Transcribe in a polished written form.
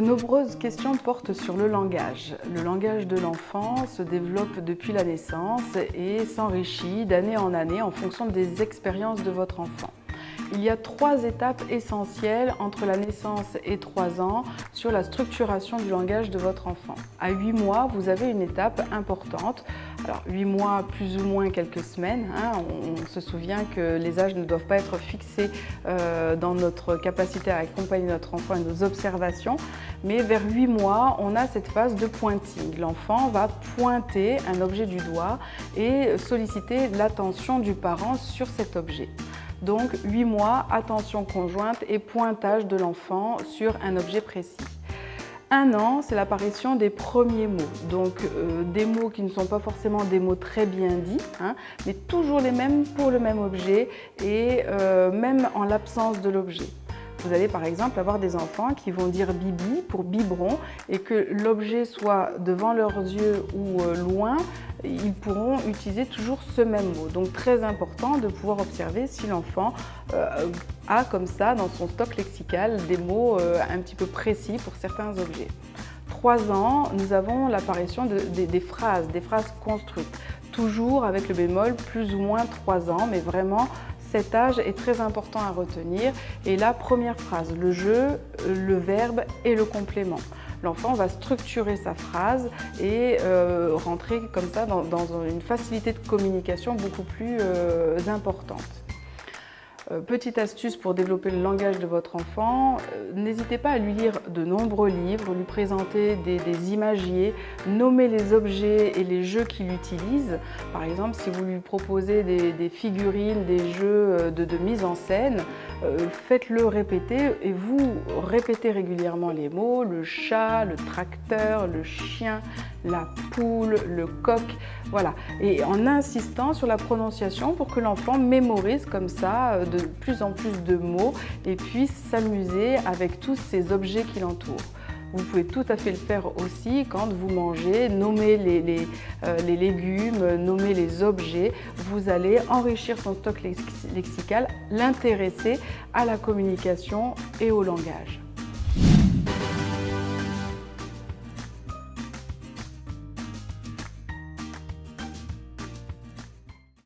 nombreuses questions portent sur le langage. Le langage de l'enfant se développe depuis la naissance et s'enrichit d'année en année en fonction des expériences de votre enfant. Il y a 3 étapes essentielles entre la naissance et 3 ans sur la structuration du langage de votre enfant. À 8 mois, vous avez une étape importante. Alors 8 mois, plus ou moins quelques semaines, on se souvient que les âges ne doivent pas être fixés dans notre capacité à accompagner notre enfant et nos observations, mais vers 8 mois, on a cette phase de pointing. L'enfant va pointer un objet du doigt et solliciter l'attention du parent sur cet objet. Donc 8 mois, attention conjointe et pointage de l'enfant sur un objet précis. 1 an, c'est l'apparition des premiers mots, donc des mots qui ne sont pas forcément des mots très bien dits, mais toujours les mêmes pour le même objet et même en l'absence de l'objet. Vous allez par exemple avoir des enfants qui vont dire bibi pour biberon et que l'objet soit devant leurs yeux ou loin, ils pourront utiliser toujours ce même mot. Donc très important de pouvoir observer si l'enfant a comme ça dans son stock lexical des mots un petit peu précis pour certains objets. 3 ans, nous avons l'apparition des phrases construites, toujours avec le bémol plus ou moins 3 ans, mais vraiment cet âge est très important à retenir. Et la première phrase, le jeu, le verbe et le complément. L'enfant va structurer sa phrase et rentrer comme ça dans une facilité de communication beaucoup plus importante. Petite astuce pour développer le langage de votre enfant, n'hésitez pas à lui lire de nombreux livres, lui présenter des imagiers, nommer les objets et les jeux qu'il utilise. Par exemple, si vous lui proposez des figurines, des jeux de mise en scène, faites-le répéter et vous répétez régulièrement les mots, le chat, le tracteur, le chien, la poule, le coq, voilà. Et en insistant sur la prononciation pour que l'enfant mémorise comme ça de plus en plus de mots et puisse s'amuser avec tous ces objets qui l'entourent. Vous pouvez tout à fait le faire aussi quand vous mangez, nommer les légumes, nommer les objets. Vous allez enrichir son stock lexical, l'intéresser à la communication et au langage.